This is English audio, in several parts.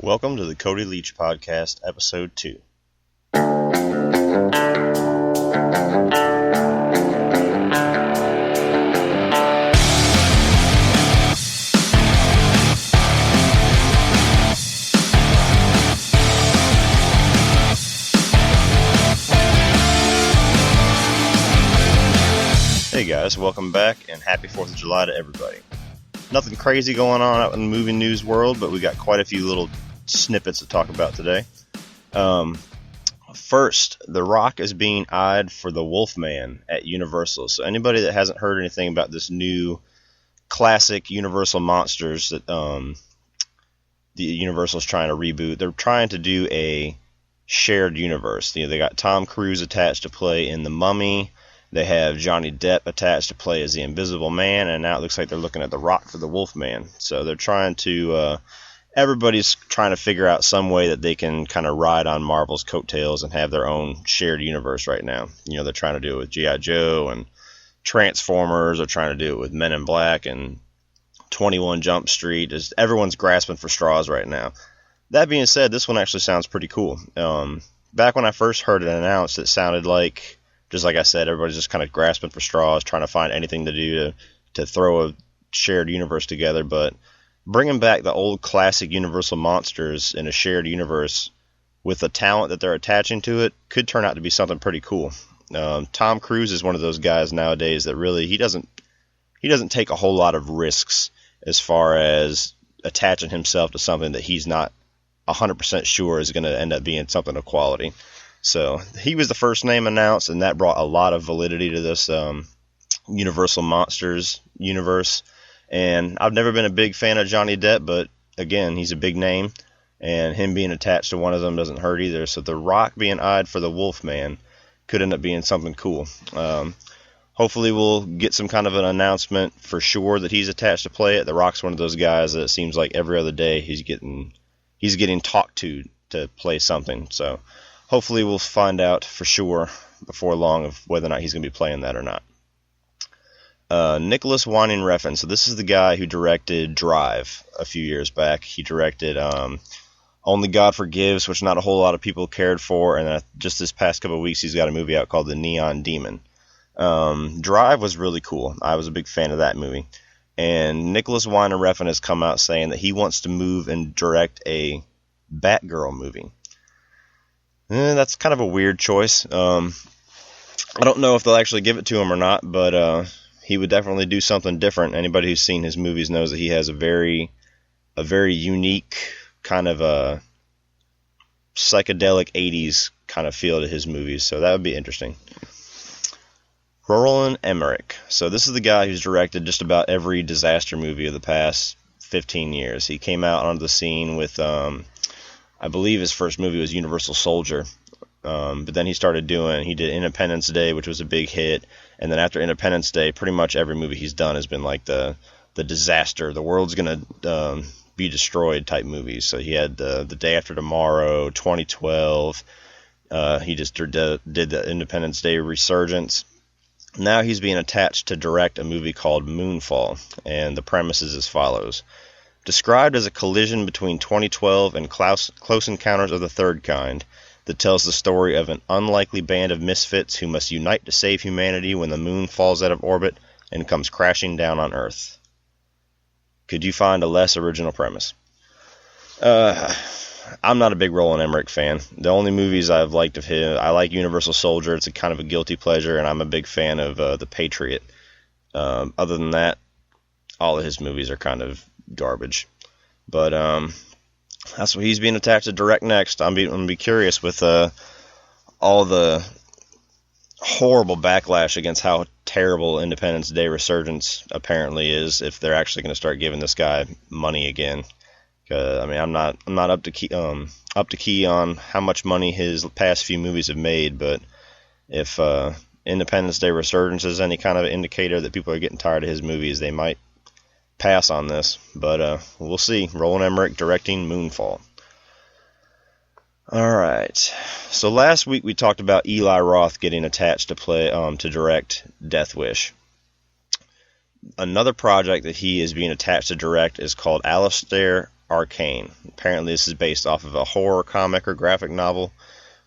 Welcome to the Cody Leach Podcast, Episode 2. Hey guys, welcome back and happy 4th of July to everybody. Nothing crazy going on out in the movie news world, but we got quite a few little snippets to talk about today. First, The Rock is being eyed for the Wolfman at Universal. So anybody that hasn't heard anything about this new classic Universal monsters that the Universal's trying to reboot, they're trying to do a shared universe. You know, they got Tom Cruise attached to play in The Mummy. They have Johnny Depp attached to play as the Invisible Man, and now it looks like they're looking at The Rock for the Wolfman. So they're trying to everybody's trying to figure out some way that they can kind of ride on Marvel's coattails and have their own shared universe right now. You know, they're trying to do it with G.I. Joe and Transformers. They're trying to do it with Men in Black and 21 Jump Street. Just everyone's grasping for straws right now. That being said, this one actually sounds pretty cool. Back when I first heard it announced, it sounded like, just like I said, everybody's just kind of grasping for straws, trying to find anything to do to throw a shared universe together, but bringing back the old classic Universal monsters in a shared universe with the talent that they're attaching to it could turn out to be something pretty cool. Tom Cruise is one of those guys nowadays that really he doesn't take a whole lot of risks as far as attaching himself to something that he's not 100% sure is going to end up being something of quality. So he was the first name announced, and that brought a lot of validity to this Universal Monsters universe. And I've never been a big fan of Johnny Depp, but again, he's a big name, and him being attached to one of them doesn't hurt either. So The Rock being eyed for the Wolfman could end up being something cool. Hopefully we'll get some kind of an announcement for sure that he's attached to play it. The Rock's one of those guys that it seems like every other day he's getting talked to play something. So hopefully we'll find out for sure before long of whether or not he's going to be playing that or not. Nicholas Winding Refn. So this is the guy who directed Drive a few years back. He directed Only God Forgives, which not a whole lot of people cared for. And just this past couple of weeks, he's got a movie out called The Neon Demon. Drive was really cool. I was a big fan of that movie. And Nicholas Winding Refn has come out saying that he wants to move and direct a Batgirl movie. That's kind of a weird choice. I don't know if they'll actually give it to him or not, but he would definitely do something different. Anybody who's seen his movies knows that he has a very unique kind of a psychedelic 80s kind of feel to his movies, so that would be interesting. Roland Emmerich. So this is the guy who's directed just about every disaster movie of the past 15 years. He came out onto the scene with, I believe his first movie was Universal Soldier. But then he did Independence Day, which was a big hit. And then after Independence Day, pretty much every movie he's done has been like the disaster, the world's going to be destroyed type movies. So he had the Day After Tomorrow, 2012. He just did the Independence Day Resurgence. Now he's being attached to direct a movie called Moonfall. And the premise is as follows. Described as a collision between 2012 and Close Encounters of the Third Kind, that tells the story of an unlikely band of misfits who must unite to save humanity when the moon falls out of orbit and comes crashing down on Earth. Could you find a less original premise? I'm not a big Roland Emmerich fan. The only movies I've liked of his, I like Universal Soldier. It's a kind of a guilty pleasure, and I'm a big fan of The Patriot. Other than that, all of his movies are kind of garbage. But that's what he's being attached to direct next. I'm going to be curious with all the horrible backlash against how terrible Independence Day Resurgence apparently is, if they're actually going to start giving this guy money again. I mean, I'm not up to key on how much money his past few movies have made, but if Independence Day Resurgence is any kind of indicator that people are getting tired of his movies, they might pass on this, but we'll see. Roland Emmerich directing Moonfall. Alright, so last week we talked about Eli Roth getting attached to direct Death Wish. Another project that he is being attached to direct is called Alastair Arcane. Apparently this is based off of a horror comic or graphic novel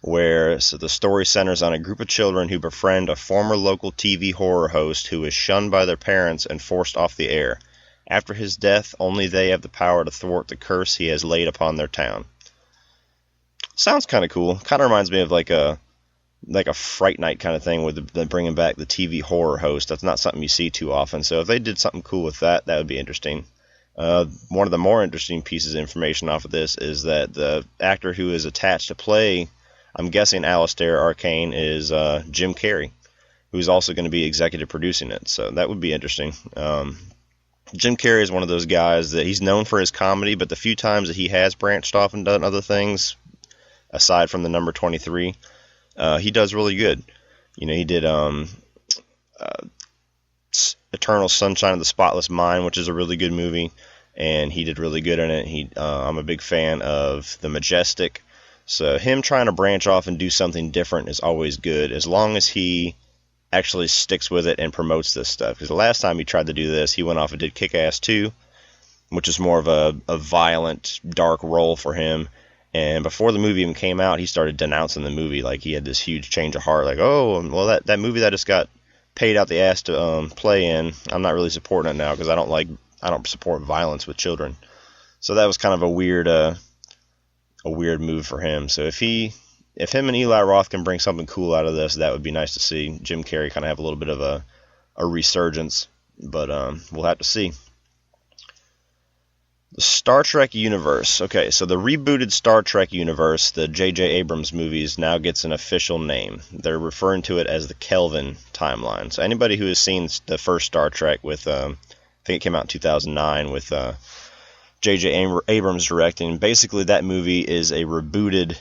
where the story centers on a group of children who befriend a former local TV horror host who is shunned by their parents and forced off the air. After his death, only they have the power to thwart the curse he has laid upon their town. Sounds kind of cool. Kind of reminds me of like a Fright Night kind of thing with bringing back the TV horror host. That's not something you see too often. So if they did something cool with that, that would be interesting. One of the more interesting pieces of information off of this is that the actor who is attached to play, I'm guessing Alastair Arcane, is Jim Carrey, who's also going to be executive producing it. So that would be interesting. Jim Carrey is one of those guys that he's known for his comedy, but the few times that he has branched off and done other things, aside from the number 23, he does really good. You know, he did Eternal Sunshine of the Spotless Mind, which is a really good movie, and he did really good in it. I'm a big fan of The Majestic, so him trying to branch off and do something different is always good, as long as he actually sticks with it and promotes this stuff. Because the last time he tried to do this, he went off and did Kick-Ass 2, which is more of a violent, dark role for him. And before the movie even came out, he started denouncing the movie. Like, he had this huge change of heart. Like, oh, well, that movie that I just got paid out the ass to play in, I'm not really supporting it now because I don't support violence with children. So that was kind of a weird move for him. So if him and Eli Roth can bring something cool out of this, that would be nice to see. Jim Carrey kind of have a little bit of a resurgence, but we'll have to see. The Star Trek universe. Okay, so the rebooted Star Trek universe, the J.J. Abrams movies, now gets an official name. They're referring to it as the Kelvin timeline. So anybody who has seen the first Star Trek with, I think it came out in 2009 with J.J. Abrams directing, basically that movie is a rebooted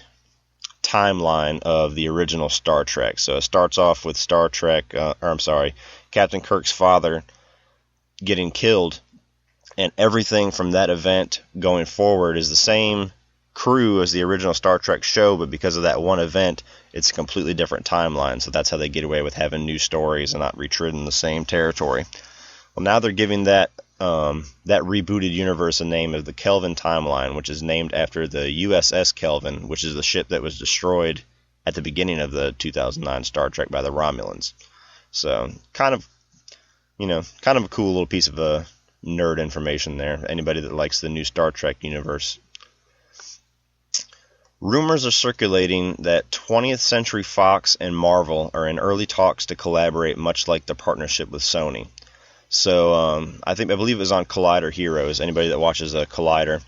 timeline of the original Star Trek. So it starts off with Captain Kirk's father getting killed, and everything from that event going forward is the same crew as the original Star Trek show, but because of that one event, it's a completely different timeline. So that's how they get away with having new stories and not retreading the same territory. Well, now they're giving that rebooted universe a name of the Kelvin timeline, which is named after the USS Kelvin, which is the ship that was destroyed at the beginning of the 2009 Star Trek by the Romulans. So kind of a cool little piece of nerd information there. Anybody that likes the new Star Trek universe. Rumors are circulating that 20th Century Fox and Marvel are in early talks to collaborate, much like the partnership with Sony. So I believe it was on Collider Heroes. Anybody that watches Collider,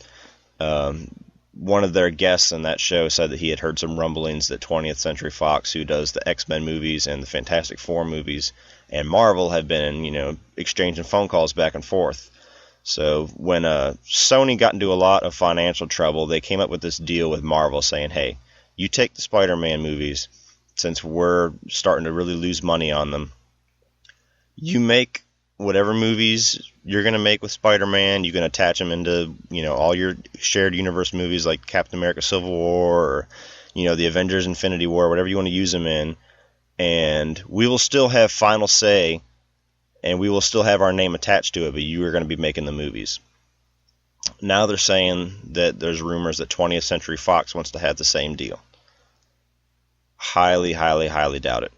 one of their guests in that show said that he had heard some rumblings that 20th Century Fox, who does the X-Men movies and the Fantastic Four movies, and Marvel have been, exchanging phone calls back and forth. So when Sony got into a lot of financial trouble, they came up with this deal with Marvel saying, hey, you take the Spider-Man movies, since we're starting to really lose money on them, you make whatever movies you're going to make with Spider-Man, you can attach them into, all your shared universe movies like Captain America Civil War or, the Avengers Infinity War, whatever you want to use them in, and we will still have final say, and we will still have our name attached to it, but you are going to be making the movies. Now they're saying that there's rumors that 20th Century Fox wants to have the same deal. Highly, highly, highly doubt it.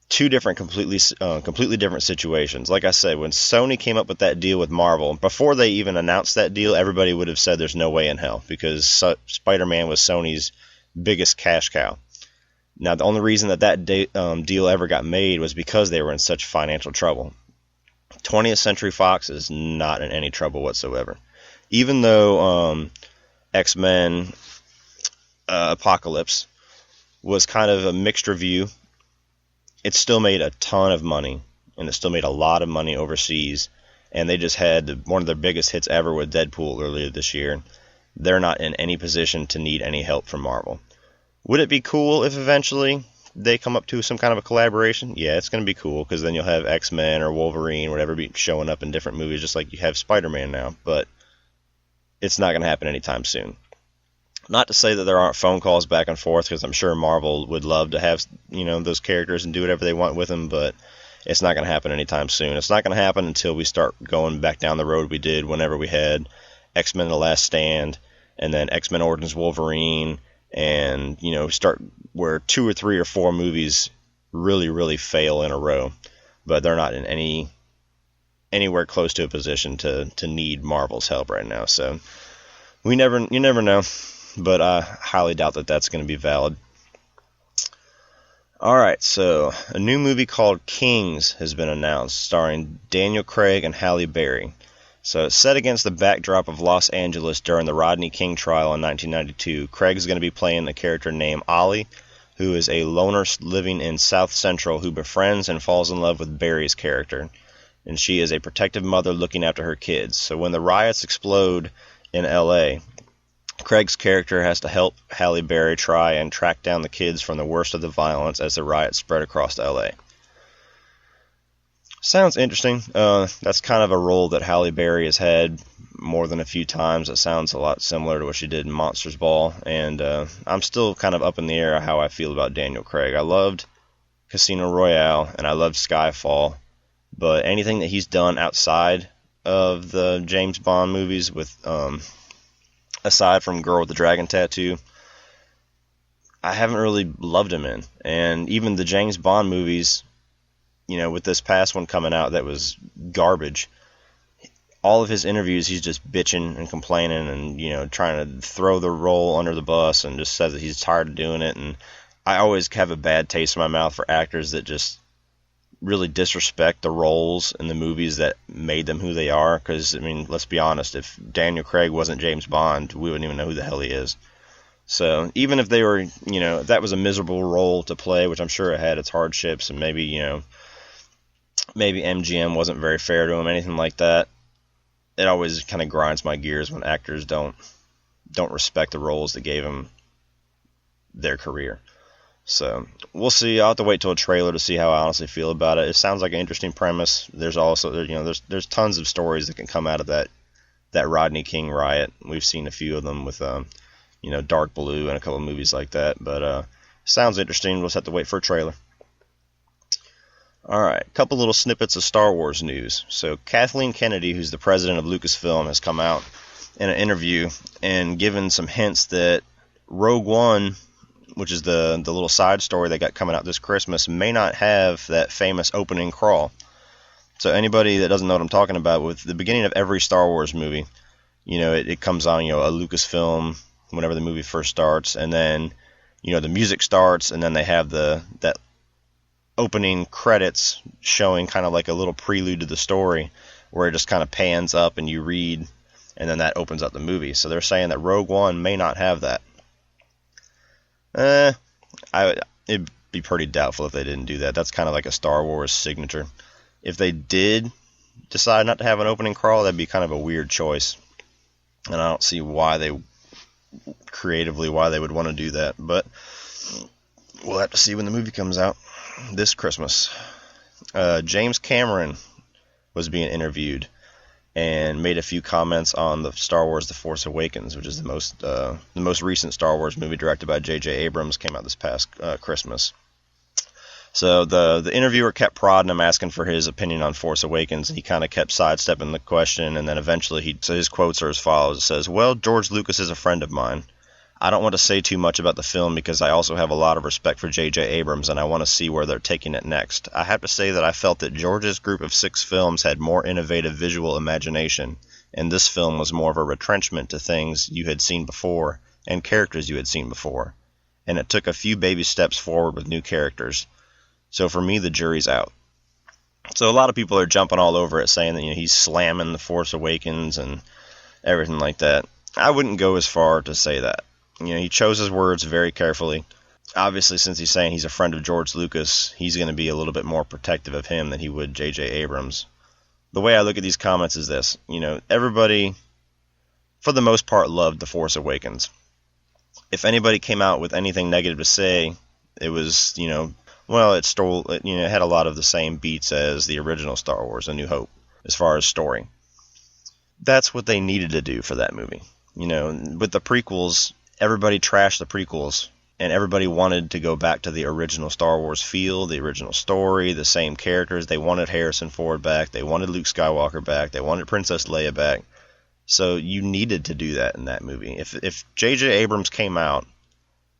Two different, completely different situations. Like I said, when Sony came up with that deal with Marvel, before they even announced that deal, everybody would have said there's no way in hell, because Spider-Man was Sony's biggest cash cow. Now, the only reason that deal ever got made was because they were in such financial trouble. 20th Century Fox is not in any trouble whatsoever. Even though X-Men Apocalypse was kind of a mixed review, it still made a ton of money, and it still made a lot of money overseas, and they just had one of their biggest hits ever with Deadpool earlier this year. They're not in any position to need any help from Marvel. Would it be cool if eventually they come up to some kind of a collaboration? Yeah, it's going to be cool, because then you'll have X-Men or Wolverine, whatever, be showing up in different movies, just like you have Spider-Man now, but it's not going to happen anytime soon. Not to say that there aren't phone calls back and forth, because I'm sure Marvel would love to have, those characters and do whatever they want with them, but it's not going to happen anytime soon. It's not going to happen until we start going back down the road we did whenever we had X-Men: The Last Stand, and then X-Men Origins Wolverine, and start where 2 or 3 or 4 movies really, really fail in a row, but they're not in anywhere close to a position to need Marvel's help right now. So you never know, but I highly doubt that that's going to be valid. Alright, so a new movie called Kings has been announced, starring Daniel Craig and Halle Berry. So it's set against the backdrop of Los Angeles during the Rodney King trial in 1992. Craig is going to be playing a character named Ollie, who is a loner living in South Central who befriends and falls in love with Berry's character. And she is a protective mother looking after her kids. So when the riots explode in LA, Craig's character has to help Halle Berry try and track down the kids from the worst of the violence as the riots spread across LA. Sounds interesting. That's kind of a role that Halle Berry has had more than a few times. It sounds a lot similar to what she did in Monsters Ball, and I'm still kind of up in the air how I feel about Daniel Craig. I loved Casino Royale, and I loved Skyfall, but anything that he's done outside of the James Bond movies with aside from Girl with the Dragon Tattoo, I haven't really loved him in. And even the James Bond movies, with this past one coming out that was garbage, all of his interviews he's just bitching and complaining and, trying to throw the role under the bus and just says that he's tired of doing it. And I always have a bad taste in my mouth for actors that just really disrespect the roles in the movies that made them who they are, because let's be honest, if Daniel Craig wasn't James Bond, we wouldn't even know who the hell he is. So even if they were, if that was a miserable role to play, which I'm sure it had its hardships, and maybe MGM wasn't very fair to him, anything like that, it always kind of grinds my gears when actors don't respect the roles that gave them their career. So we'll see. I'll have to wait till a trailer to see how I honestly feel about it. It sounds like an interesting premise. There's also, there's tons of stories that can come out of that Rodney King riot. We've seen a few of them with, Dark Blue and a couple of movies like that. But sounds interesting. We'll just have to wait for a trailer. All right, a couple little snippets of Star Wars news. So Kathleen Kennedy, who's the president of Lucasfilm, has come out in an interview and given some hints that Rogue One, which is the little side story they got coming out this Christmas, may not have that famous opening crawl. So anybody that doesn't know what I'm talking about, with the beginning of every Star Wars movie, it comes on, a Lucasfilm whenever the movie first starts, and then, the music starts, and then they have that opening credits showing kind of like a little prelude to the story, where it just kind of pans up and you read, and then that opens up the movie. So they're saying that Rogue One may not have that. It'd be pretty doubtful if they didn't do that. That's kind of like a Star Wars signature. If they did decide not to have an opening crawl, that'd be kind of a weird choice. And I don't see why they would want to do that. But we'll have to see when the movie comes out this Christmas. James Cameron was being interviewed and made a few comments on the Star Wars The Force Awakens, which is the most recent Star Wars movie directed by J.J. Abrams, came out this past Christmas. So the interviewer kept prodding him, asking for his opinion on Force Awakens, and he kind of kept sidestepping the question, and then eventually so his quotes are as follows. It says, "Well, George Lucas is a friend of mine. I don't want to say too much about the film because I also have a lot of respect for J.J. Abrams, and I want to see where they're taking it next. I have to say that I felt that George's group of 6 films had more innovative visual imagination, and this film was more of a retrenchment to things you had seen before and characters you had seen before, and it took a few baby steps forward with new characters. So for me, the jury's out." So a lot of people are jumping all over it, saying that he's slamming The Force Awakens and everything like that. I wouldn't go as far to say that. He chose his words very carefully. Obviously, since he's saying he's a friend of George Lucas, he's going to be a little bit more protective of him than he would J.J. Abrams. The way I look at these comments is this. Everybody, for the most part, loved The Force Awakens. If anybody came out with anything negative to say, it was, it had a lot of the same beats as the original Star Wars, A New Hope, as far as story. That's what they needed to do for that movie. With the prequels, everybody trashed the prequels, and everybody wanted to go back to the original Star Wars feel, the original story, the same characters. They wanted Harrison Ford back. They wanted Luke Skywalker back. They wanted Princess Leia back. So you needed to do that in that movie. If J.J. Abrams came out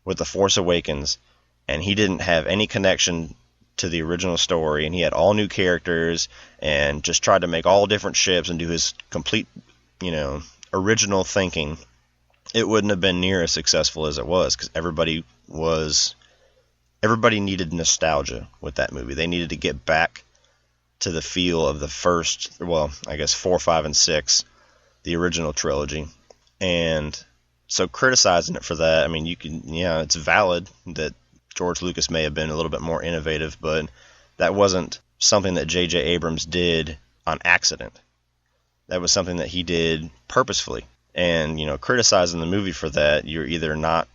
with The Force Awakens and he didn't have any connection to the original story, and he had all new characters and just tried to make all different ships and do his complete, original thinking, it wouldn't have been near as successful as it was, because everybody needed nostalgia with that movie. They needed to get back to the feel of the first, 4, 5, and 6, the original trilogy. And so criticizing it for that, I mean, it's valid that George Lucas may have been a little bit more innovative, but that wasn't something that J.J. Abrams did on accident. That was something that he did purposefully. And, criticizing the movie for that, you're either not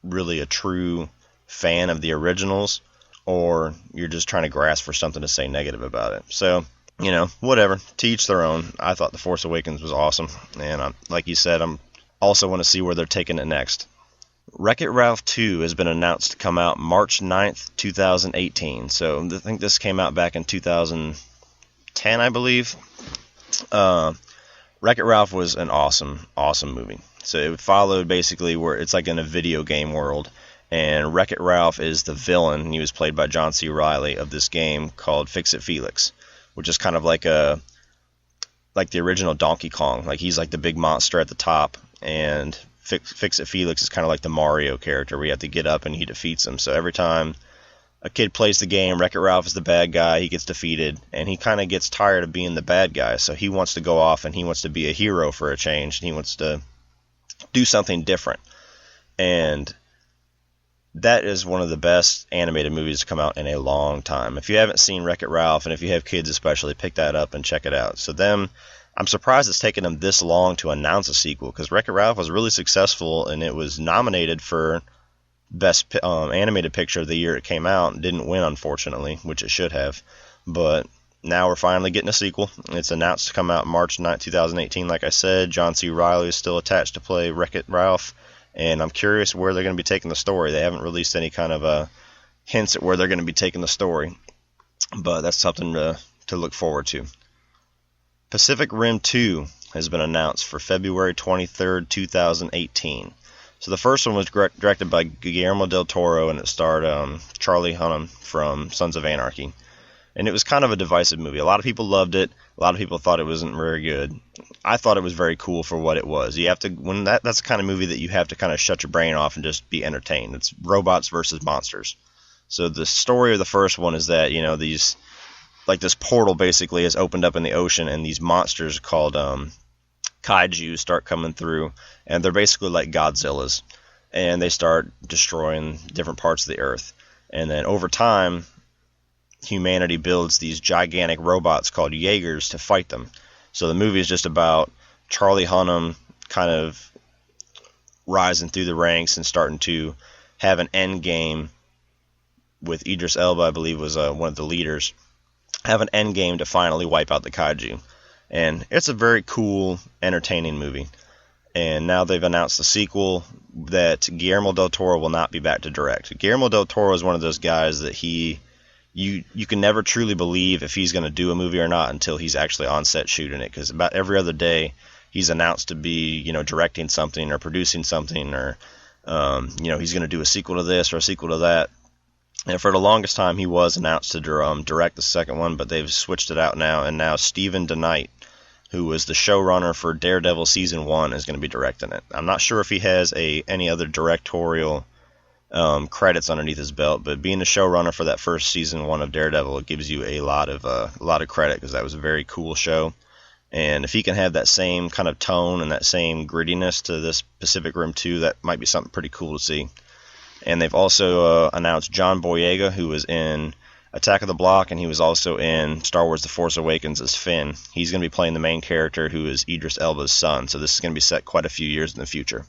really a true fan of the originals, or you're just trying to grasp for something to say negative about it. So, whatever. To each their own. I thought The Force Awakens was awesome. And like you said, I'm also want to see where they're taking it next. WreckIt Ralph 2 has been announced to come out March 9th, 2018. So I think this came out back in 2010, I believe. WreckIt Ralph was an awesome movie. So it followed basically where it's like in a video game world. And WreckIt Ralph is the villain. He was played by John C. Reilly of this game called Fix-It Felix, which is kind of like the original Donkey Kong. Like he's like the big monster at the top, and Fix-It Felix is kind of like the Mario character where you have to get up and he defeats him. So every time a kid plays the game, WreckIt Ralph is the bad guy, he gets defeated, and he kind of gets tired of being the bad guy. So he wants to go off and he wants to be a hero for a change, and he wants to do something different. And that is one of the best animated movies to come out in a long time. If you haven't seen WreckIt Ralph, and if you have kids especially, pick that up and check it out. So I'm surprised it's taken them this long to announce a sequel, because WreckIt Ralph was really successful, and it was nominated for Best Animated Picture of the year it came out. Didn't win, unfortunately, which it should have. But now we're finally getting a sequel. It's announced to come out March 9, 2018. Like I said, John C. Reilly is still attached to play WreckIt Ralph. And I'm curious where they're going to be taking the story. They haven't released any kind of hints at where they're going to be taking the story. But that's something to look forward to. Pacific Rim 2 has been announced for February 23rd, 2018. So the first one was directed by Guillermo del Toro, and it starred Charlie Hunnam from Sons of Anarchy. And it was kind of a divisive movie. A lot of people loved it. A lot of people thought it wasn't very good. I thought it was very cool for what it was. You have to, that's the kind of movie that you have to kind of shut your brain off and just be entertained. It's robots versus monsters. So the story of the first one is that, these, like this portal basically has opened up in the ocean, and these monsters called kaiju start coming through, and they're basically like Godzillas, and they start destroying different parts of the earth. And then over time, humanity builds these gigantic robots called Jaegers to fight them. So the movie is just about Charlie Hunnam kind of rising through the ranks and starting to have an end game with Idris Elba, I believe, was one of the leaders, have an end game to finally wipe out the kaiju. And it's a very cool, entertaining movie. And now they've announced the sequel that Guillermo del Toro will not be back to direct. Guillermo del Toro is one of those guys that you can never truly believe if he's going to do a movie or not until he's actually on set shooting it, because about every other day he's announced to be, directing something or producing something, or he's going to do a sequel to this or a sequel to that. And for the longest time he was announced to direct the second one, but they've switched it out now, and now Stephen DeKnight, who was the showrunner for Daredevil Season 1, is going to be directing it. I'm not sure if he has any other directorial credits underneath his belt, but being the showrunner for that first Season 1 of Daredevil, it gives you a lot of credit, because that was a very cool show. And if he can have that same kind of tone and that same grittiness to this Pacific Rim 2, that might be something pretty cool to see. And they've also announced John Boyega, who was in Attack of the Block, and he was also in Star Wars The Force Awakens as Finn. He's going to be playing the main character, who is Idris Elba's son, so this is going to be set quite a few years in the future.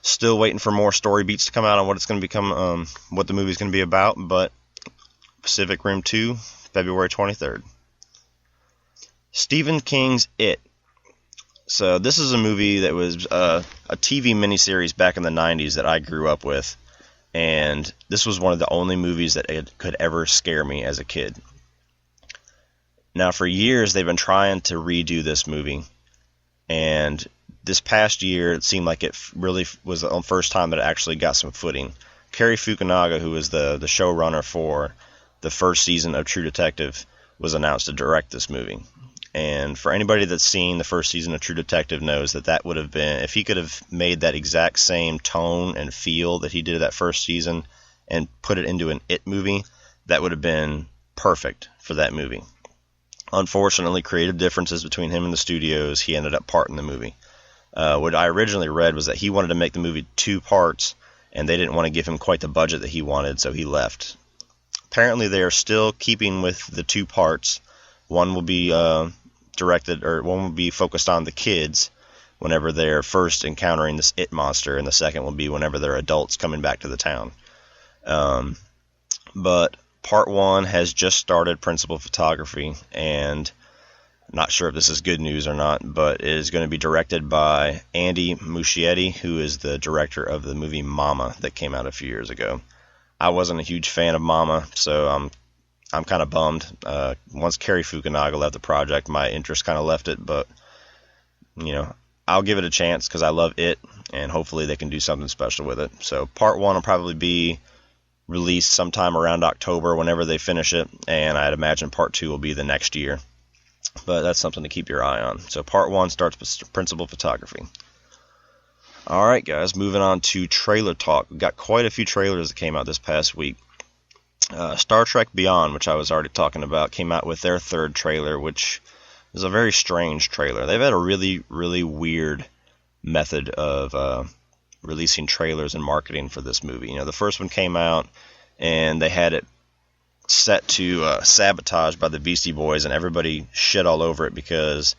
Still waiting for more story beats to come out on what it's going to become, what the movie's going to be about, but Pacific Rim 2, February 23rd. Stephen King's It. So this is a movie that was a TV miniseries back in the 90s that I grew up with, and this was one of the only movies that could ever scare me as a kid. Now for years they've been trying to redo this movie, And this past year, it seemed like it really was the first time that it actually got some footing. Cary Fukunaga, who is the showrunner for the first season of True Detective, was announced to direct this movie. And for anybody that's seen the first season of True Detective knows that would have been, if he could have made that exact same tone and feel that he did that first season and put it into an It movie, that would have been perfect for that movie. Unfortunately, creative differences between him and the studios, he ended up parting the movie. What I originally read was that he wanted to make the movie 2 parts, and they didn't want to give him quite the budget that he wanted, so he left. Apparently, they are still keeping with the 2 parts. One will be one will be focused on the kids whenever they're first encountering this It monster, and the second will be whenever they're adults coming back to the town. But Part 1 has just started principal photography, and I'm not sure if this is good news or not, but it is going to be directed by Andy Muschietti, who is the director of the movie Mama that came out a few years ago. I wasn't a huge fan of Mama, so I'm kind of bummed. Once Cary Fukunaga left the project, my interest kind of left it, but I'll give it a chance because I love it, and hopefully they can do something special with it. So Part 1 will probably be released sometime around October whenever they finish it, and I'd imagine Part 2 will be the next year. But that's something to keep your eye on. So Part 1 starts with principal photography. Alright guys, moving on to trailer talk. We've got quite a few trailers that came out this past week. Star Trek Beyond, which I was already talking about, came out with their 3rd trailer, which is a very strange trailer. They've had a really, really weird method of releasing trailers and marketing for this movie. The first one came out, and they had it set to Sabotage by the Beastie Boys, and everybody shit all over it because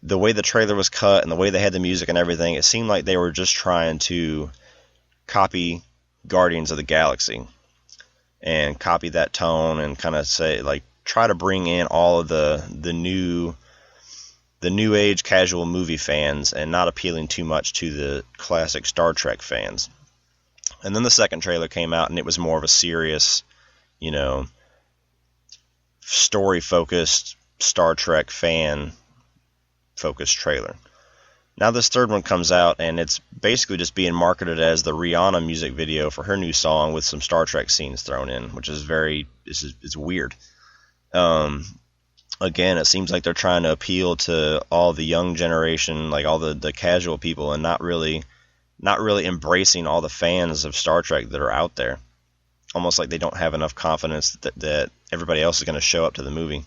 the way the trailer was cut and the way they had the music and everything, it seemed like they were just trying to copy Guardians of the Galaxy and copy that tone and kind of try to bring in all of the new age casual movie fans and not appealing too much to the classic Star Trek fans. And then the second trailer came out, and it was more of a serious, story-focused Star Trek fan-focused trailer. Now this third one comes out, and it's basically just being marketed as the Rihanna music video for her new song with some Star Trek scenes thrown in, which is it's weird. Again, it seems like they're trying to appeal to all the young generation, like all the casual people, and not really embracing all the fans of Star Trek that are out there. Almost like they don't have enough confidence that everybody else is going to show up to the movie.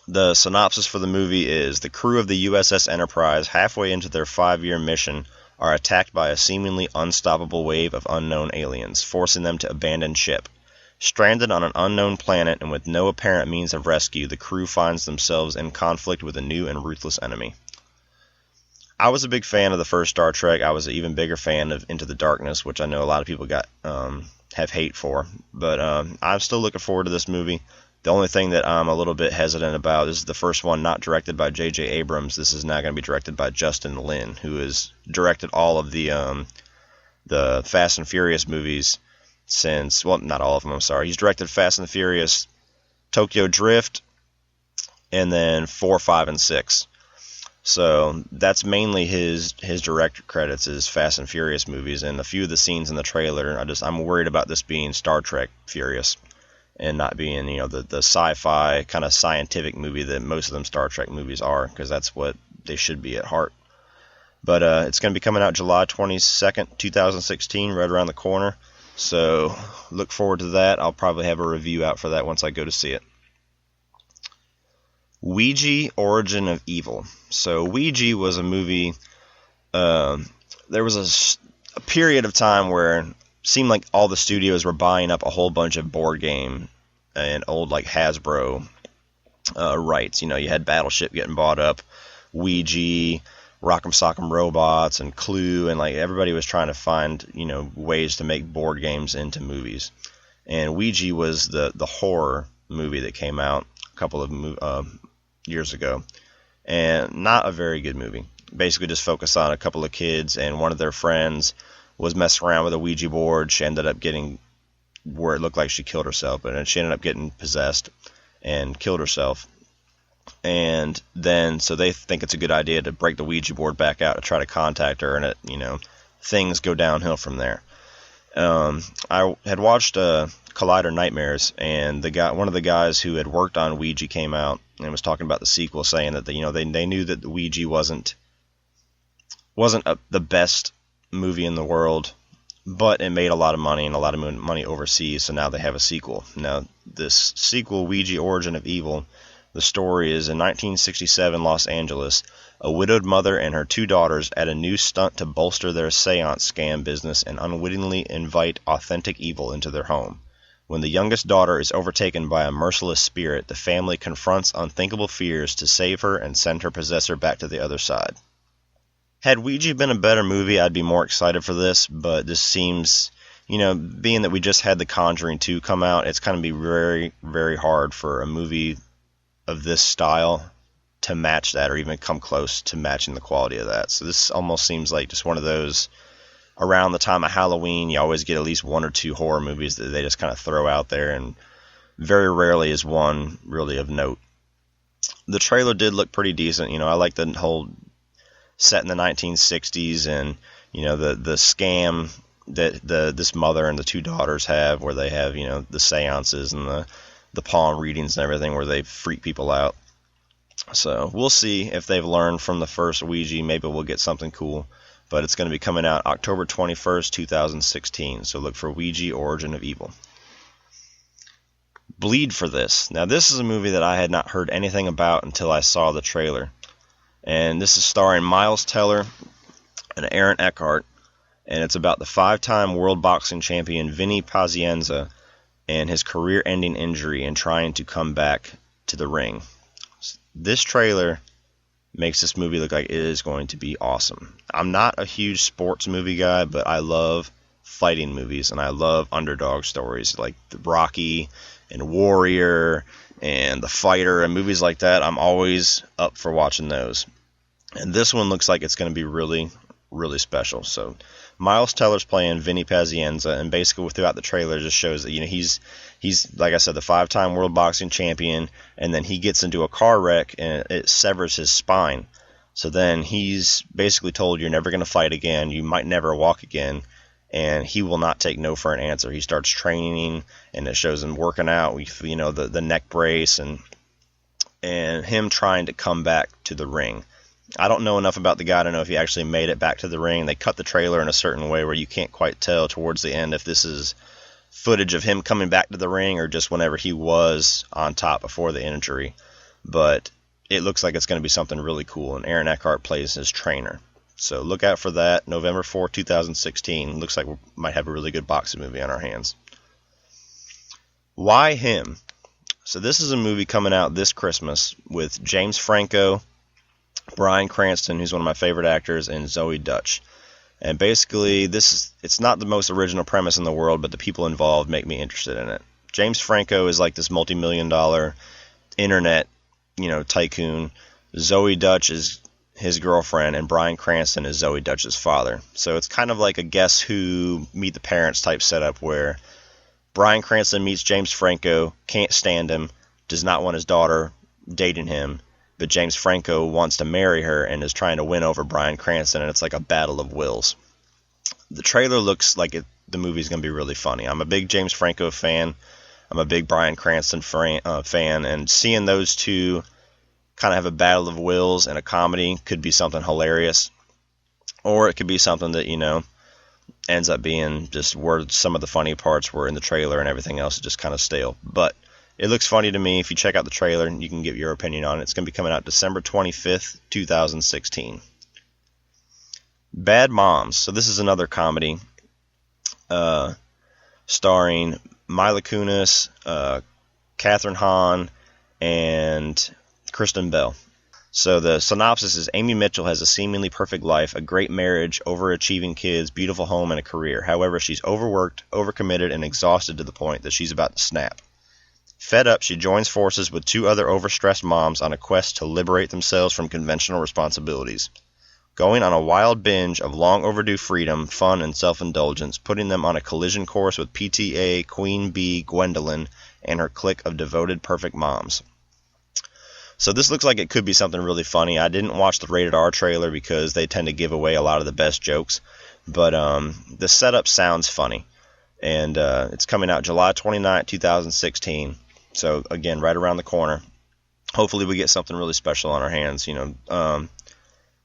The synopsis for the movie is: the crew of the USS Enterprise, halfway into their 5-year mission, are attacked by a seemingly unstoppable wave of unknown aliens, forcing them to abandon ship. Stranded on an unknown planet and with no apparent means of rescue, the crew finds themselves in conflict with a new and ruthless enemy. I was a big fan of the first Star Trek. I was an even bigger fan of Into the Darkness, which I know a lot of people have hate for. But I'm still looking forward to this movie. The only thing that I'm a little bit hesitant about is the first one not directed by J.J. Abrams. This is now going to be directed by Justin Lin, who has directed all of the Fast and Furious movies since, well, not all of them, I'm sorry. He's directed Fast and Furious, Tokyo Drift, and then 4, 5, and 6. So that's mainly his director credits is Fast and Furious movies, and a few of the scenes in the trailer, I'm worried about this being Star Trek Furious and not being the sci-fi kind of scientific movie that most of them Star Trek movies are, because that's what they should be at heart. But it's going to be coming out July 22nd, 2016, right around the corner. So look forward to that. I'll probably have a review out for that once I go to see it. Ouija, Origin of Evil. So Ouija was a movie, there was a period of time where it seemed like all the studios were buying up a whole bunch of board game and old like Hasbro rights. You had Battleship getting bought up, Ouija, Rock'em Sock'em Robots, and Clue, and like everybody was trying to find ways to make board games into movies. And Ouija was the horror movie that came out a couple of years ago, and not a very good movie. Basically just focused on a couple of kids, and one of their friends was messing around with a Ouija board. She ended up getting where it looked like she killed herself, but she ended up getting possessed and killed herself. And then, so they think it's a good idea to break the Ouija board back out to try to contact her, and it, things go downhill from there. I had watched Collider Nightmares, and one of the guys who had worked on Ouija came out and was talking about the sequel, saying that they knew that the Ouija wasn't the best movie in the world, but it made a lot of money and a lot of money overseas, so now they have a sequel. Now, this sequel, Ouija Origin of Evil, the story is in 1967 Los Angeles. A widowed mother and her 2 daughters add a new stunt to bolster their seance scam business and unwittingly invite authentic evil into their home. When the youngest daughter is overtaken by a merciless spirit, the family confronts unthinkable fears to save her and send her possessor back to the other side. Had Ouija been a better movie, I'd be more excited for this, but this seems, being that we just had The Conjuring 2 come out, it's going to be very, very hard for a movie of this style to match that or even come close to matching the quality of that. So this almost seems like just one of those, around the time of Halloween, you always get at least 1 or 2 horror movies that they just kind of throw out there, and very rarely is one really of note. The trailer did look pretty decent. I like the whole set in the 1960s, and the scam that this mother and the 2 daughters have, where they have the seances and the palm readings and everything, where they freak people out. So we'll see if they've learned from the first Ouija. Maybe we'll get something cool, but it's going to be coming out October 21st, 2016. So look for Ouija Origin of Evil. Bleed for this. Now, this is a movie that I had not heard anything about until I saw the trailer. And this is starring Miles Teller and Aaron Eckhart, and it's about the 5-time world boxing champion Vinny Pazienza and his career-ending injury and trying to come back to the ring. This trailer makes this movie look like it is going to be awesome. I'm not a huge sports movie guy, but I love fighting movies, and I love underdog stories like The Rocky and Warrior and The Fighter and movies like that. I'm always up for watching those. And this one looks like it's going to be really, really special. So Miles Teller's playing Vinny Pazienza, and basically throughout the trailer just shows that he's like I said, the 5-time world boxing champion, and then he gets into a car wreck and it severs his spine. So then he's basically told, you're never going to fight again, you might never walk again, and he will not take no for an answer. He starts training, and it shows him working out with the neck brace and him trying to come back to the ring. I don't know enough about the guy to know if he actually made it back to the ring. They cut the trailer in a certain way where you can't quite tell towards the end if this is footage of him coming back to the ring or just whenever he was on top before the injury. But it looks like it's going to be something really cool, and Aaron Eckhart plays his trainer. So look out for that, November 4, 2016. Looks like we might have a really good boxing movie on our hands. Why him? So this is a movie coming out this Christmas with James Franco, Bryan Cranston, who's one of my favorite actors, and Zoe Dutch. And basically, it's not the most original premise in the world, but the people involved make me interested in it. James Franco is like this multi-million-dollar internet, tycoon. Zoe Dutch is his girlfriend, and Bryan Cranston is Zoe Dutch's father. So it's kind of like a Guess Who, Meet the Parents type setup where Bryan Cranston meets James Franco, can't stand him, does not want his daughter dating him, but James Franco wants to marry her and is trying to win over Bryan Cranston, and it's like a battle of wills. The trailer looks like the movie's going to be really funny. I'm a big James Franco fan. I'm a big Bryan Cranston fan, and seeing those two kind of have a battle of wills in a comedy could be something hilarious. Or it could be something that, ends up being just where some of the funny parts were in the trailer and everything else is just kind of stale. But it looks funny to me. If you check out the trailer, you can give your opinion on it. It's going to be coming out December 25th, 2016. Bad Moms. So this is another comedy starring Mila Kunis, Kathryn Hahn, and Kristen Bell. So the synopsis is Amy Mitchell has a seemingly perfect life, a great marriage, overachieving kids, beautiful home, and a career. However, she's overworked, overcommitted, and exhausted to the point that she's about to snap. Fed up, she joins forces with 2 other overstressed moms on a quest to liberate themselves from conventional responsibilities. Going on a wild binge of long overdue freedom, fun, and self-indulgence, putting them on a collision course with PTA, Queen Bee, Gwendolyn, and her clique of devoted perfect moms. So this looks like it could be something really funny. I didn't watch the rated R trailer because they tend to give away a lot of the best jokes. But the setup sounds funny. And it's coming out July 29th, 2016. So, again, right around the corner. Hopefully we get something really special on our hands.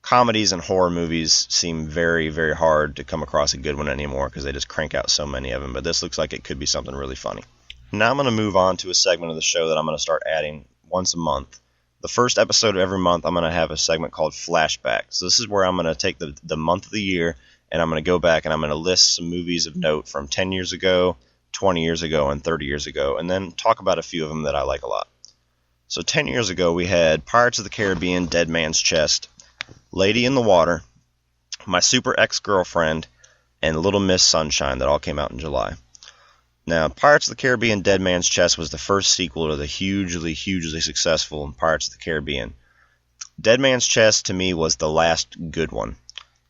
Comedies and horror movies seem very, very hard to come across a good one anymore because they just crank out so many of them. But this looks like it could be something really funny. Now I'm going to move on to a segment of the show that I'm going to start adding once a month. The first episode of every month, I'm going to have a segment called Flashback. So this is where I'm going to take the month of the year, and I'm going to go back and I'm going to list some movies of note from 10 years ago, 20 years ago, and 30 years ago, and then talk about a few of them that I like a lot. So 10 years ago, we had Pirates of the Caribbean, Dead Man's Chest, Lady in the Water, My Super Ex-Girlfriend, and Little Miss Sunshine that all came out in July. Now, Pirates of the Caribbean Dead Man's Chest was the first sequel to the hugely, hugely successful Pirates of the Caribbean. Dead Man's Chest, to me, was the last good one.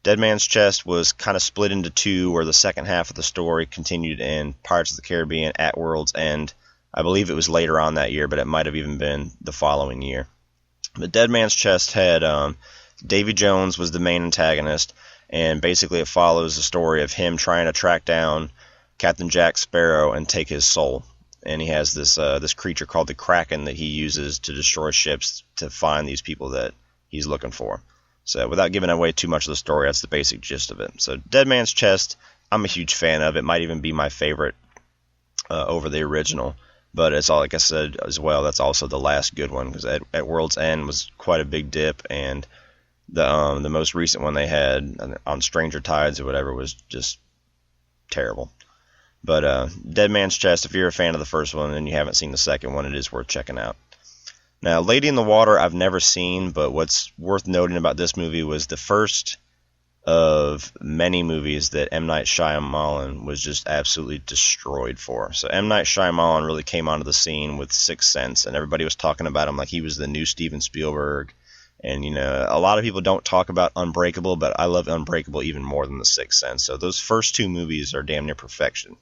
Dead Man's Chest was kind of split into two, where the second half of the story continued in Pirates of the Caribbean at World's End. I believe it was later on that year, but it might have even been the following year. The Dead Man's Chest had Davy Jones was the main antagonist, and basically it follows the story of him trying to track down Captain Jack Sparrow and take his soul. And he has this creature called the Kraken that he uses to destroy ships to find these people that he's looking for. So without giving away too much of the story, that's the basic gist of it. So Dead Man's Chest, I'm a huge fan of. It might even be my favorite over the original. But it's all, like I said as well, that's also the last good one, because at World's End was quite a big dip, and the most recent one they had on Stranger Tides or whatever was just terrible. But Dead Man's Chest, if you're a fan of the first one and you haven't seen the second one, it is worth checking out. Now, Lady in the Water I've never seen, but what's worth noting about this movie was the first of many movies that M. Night Shyamalan was just absolutely destroyed for. So M. Night Shyamalan really came onto the scene with Sixth Sense, and everybody was talking about him like he was the new Steven Spielberg. And, a lot of people don't talk about Unbreakable, but I love Unbreakable even more than The Sixth Sense. So those first two movies are damn near perfection.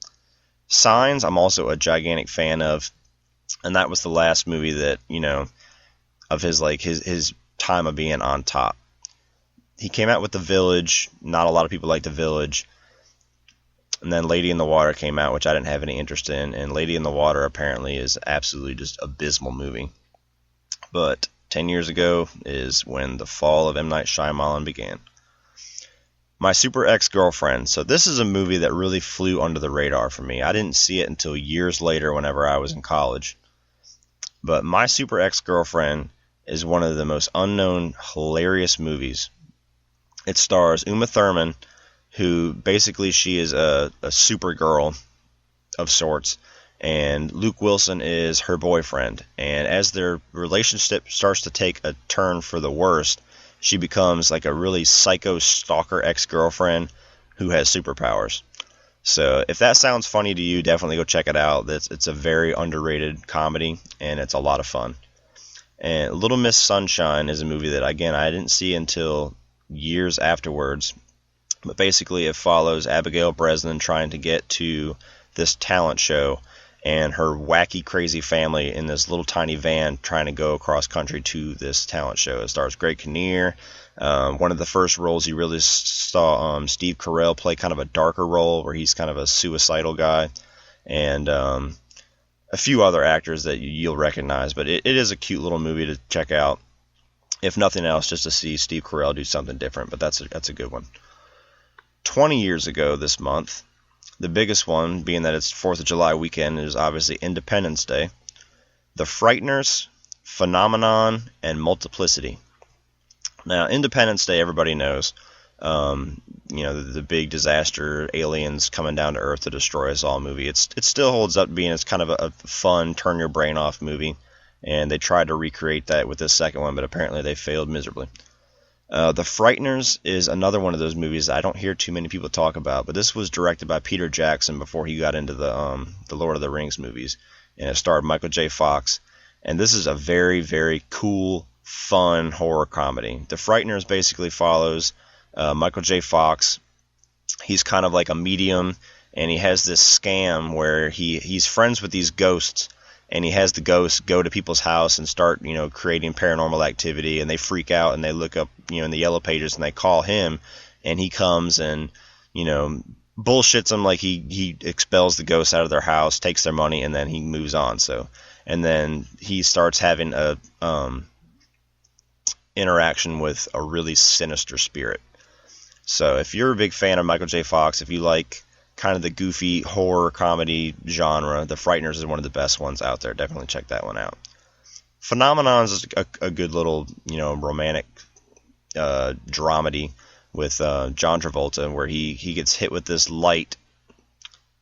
Signs, I'm also a gigantic fan of, and that was the last movie that, of his time of being on top. He came out with The Village. Not a lot of people like The Village. And then Lady in the Water came out, which I didn't have any interest in. And Lady in the Water apparently is absolutely just abysmal movie. But 10 years ago is when the fall of M. Night Shyamalan began. My Super Ex-Girlfriend. So this is a movie that really flew under the radar for me. I didn't see it until years later whenever I was in college. But My Super Ex-Girlfriend is one of the most unknown, hilarious movies. It stars Uma Thurman, who basically she is a Supergirl of sorts, and Luke Wilson is her boyfriend. And as their relationship starts to take a turn for the worst, she becomes like a really psycho stalker ex-girlfriend who has superpowers. So if that sounds funny to you, definitely go check it out. It's a very underrated comedy, and it's a lot of fun. And Little Miss Sunshine is a movie that, again, I didn't see until years afterwards. But basically it follows Abigail Breslin trying to get to this talent show, and her wacky, crazy family in this little tiny van trying to go across country to this talent show. It stars Greg Kinnear. One of the first roles you really saw Steve Carell play kind of a darker role where he's kind of a suicidal guy. And a few other actors that you'll recognize. But it is a cute little movie to check out. If nothing else, just to see Steve Carell do something different. But that's a good one. 20 years ago this month, the biggest one, being that it's 4th of July weekend, is obviously Independence Day. The Frighteners, Phenomenon, and Multiplicity. Now, Independence Day, everybody knows. The big disaster, aliens coming down to Earth to destroy us all movie. It still holds up being it's kind of a fun, turn your brain off movie. And they tried to recreate that with this second one, but apparently they failed miserably. The Frighteners is another one of those movies I don't hear too many people talk about, but this was directed by Peter Jackson before he got into the Lord of the Rings movies, and it starred Michael J. Fox. And this is a very, very cool, fun horror comedy. The Frighteners basically follows Michael J. Fox. He's kind of like a medium, and he has this scam where he's friends with these ghosts, and he has the ghosts go to people's house and start, creating paranormal activity, and they freak out and they look up, in the yellow pages, and they call him, and he comes and, bullshits them, like he expels the ghosts out of their house, takes their money, and then he moves on. So, and then he starts having a interaction with a really sinister spirit. So if you're a big fan of Michael J. Fox, if you like kind of the goofy horror comedy genre, The Frighteners is one of the best ones out there. Definitely check that one out. Phenomenons is a good little, romantic dramedy with John Travolta, where he gets hit with this light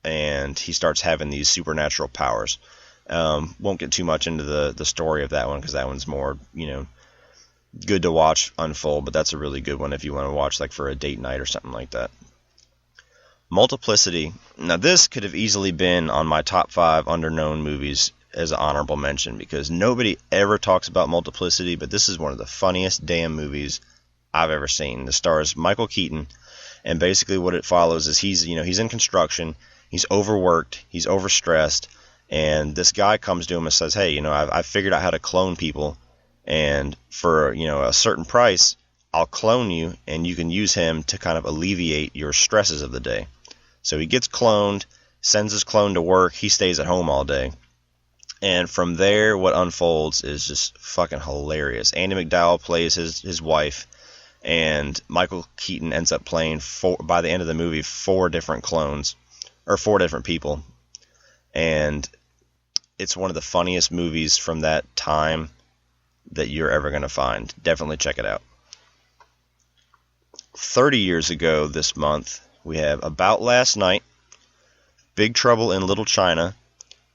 and he starts having these supernatural powers. Won't get too much into the story of that one, because that one's more, good to watch unfold, but that's a really good one if you want to watch like for a date night or something like that. Multiplicity. Now this could have easily been on my top 5 underknown movies as an honorable mention, because nobody ever talks about Multiplicity, but this is one of the funniest damn movies I've ever seen. The stars Michael Keaton, and basically what it follows is he's in construction, he's overworked, he's overstressed, and this guy comes to him and says, hey, I've figured out how to clone people, and for a certain price, I'll clone you, and you can use him to kind of alleviate your stresses of the day. So he gets cloned, sends his clone to work, he stays at home all day. And from there, what unfolds is just fucking hilarious. Andie MacDowell plays his wife, and Michael Keaton ends up playing, by the end of the movie, 4 different clones, or 4 different people. And it's one of the funniest movies from that time that you're ever going to find. Definitely check it out. 30 years ago this month, we have About Last Night, Big Trouble in Little China,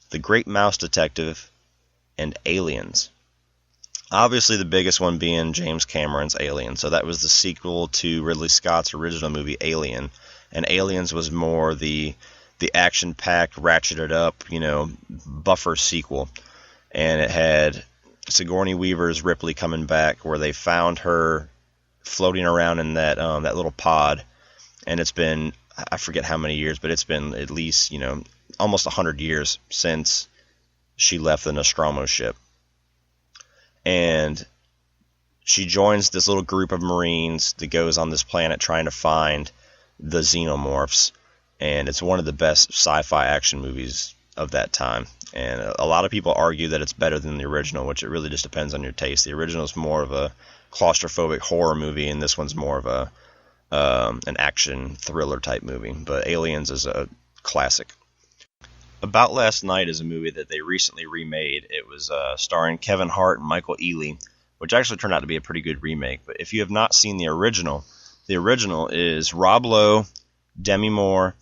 The Great Mouse Detective, and Aliens. Obviously the biggest one being James Cameron's Alien. So that was the sequel to Ridley Scott's original movie Alien. And Aliens was more the action-packed, ratcheted up, buffer sequel. And it had Sigourney Weaver's Ripley coming back, where they found her floating around in that little pod, and it's been, I forget how many years, but it's been at least almost 100 years since she left the Nostromo ship, and she joins this little group of Marines that goes on this planet trying to find the xenomorphs, and it's one of the best sci-fi action movies of that time. And a lot of people argue that it's better than the original, which it really just depends on your taste. The original is more of a claustrophobic horror movie, and this one's more of an action thriller type movie. But Aliens is a classic. About Last Night is a movie that they recently remade. It was starring Kevin Hart and Michael Ealy, which actually turned out to be a pretty good remake. But if you have not seen the original is Rob Lowe, Demi Moore,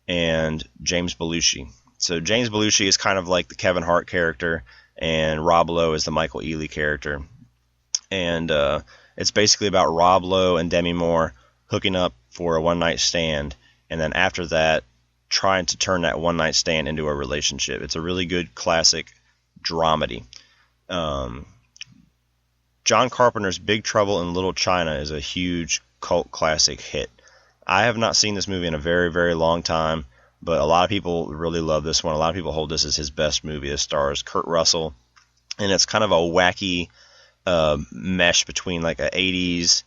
and James Belushi. So James Belushi is kind of like the Kevin Hart character, and Rob Lowe is the Michael Ealy character. And it's basically about Rob Lowe and Demi Moore hooking up for a one-night stand, and then after that, trying to turn that one-night stand into a relationship. It's a really good classic dramedy. John Carpenter's Big Trouble in Little China is a huge cult classic hit. I have not seen this movie in a very, very long time, but a lot of people really love this one. A lot of people hold this as his best movie. It stars Kurt Russell, and it's kind of a wacky mesh between like an 80s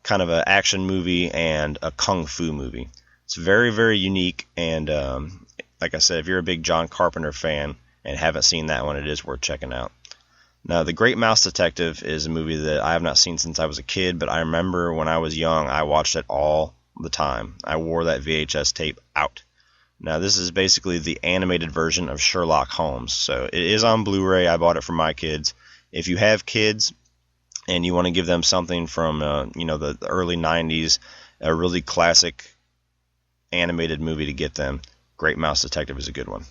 kind of an action movie and a kung fu movie. It's very, very unique, and like I said, if you're a big John Carpenter fan and haven't seen that one, it is worth checking out. Now, The Great Mouse Detective is a movie that I have not seen since I was a kid, but I remember when I was young, I watched it all the time. I wore that VHS tape out. Now, this is basically the animated version of Sherlock Holmes. So it is on Blu-ray. I bought it for my kids. If you have kids and you want to give them something from the early 90s, a really classic animated movie to get them, Great Mouse Detective is a good one.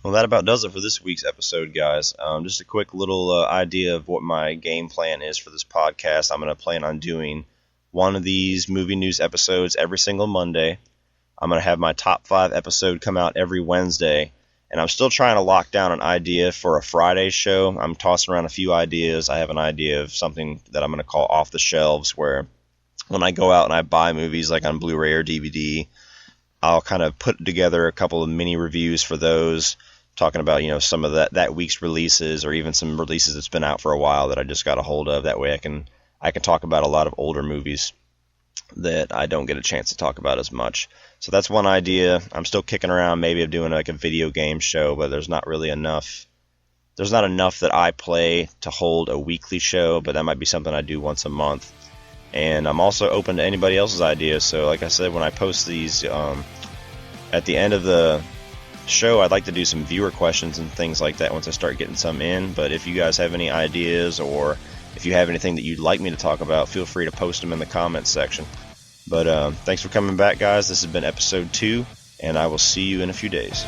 Well, that about does it for this week's episode, guys. Just a quick little idea of what my game plan is for this podcast. I'm going to plan on doing one of these movie news episodes every single Monday. I'm going to have my top 5 episode come out every Wednesday. And I'm still trying to lock down an idea for a Friday show. I'm tossing around a few ideas. I have an idea of something that I'm going to call Off the Shelves, where when I go out and I buy movies like on Blu-ray or DVD, I'll kind of put together a couple of mini reviews for those, talking about, some of that week's releases, or even some releases that's been out for a while that I just got a hold of. That way I can talk about a lot of older movies that I don't get a chance to talk about as much. So that's one idea. I'm still kicking around maybe of doing like a video game show, but there's not enough that I play to hold a weekly show, but that might be something I do once a month. And I'm also open to anybody else's ideas. So like I said, when I post these at the end of the show, I'd like to do some viewer questions and things like that once I start getting some in. But if you guys have any ideas, or if you have anything that you'd like me to talk about, feel free to post them in the comments section. But thanks for coming back, guys. This has been episode 2, and I will see you in a few days.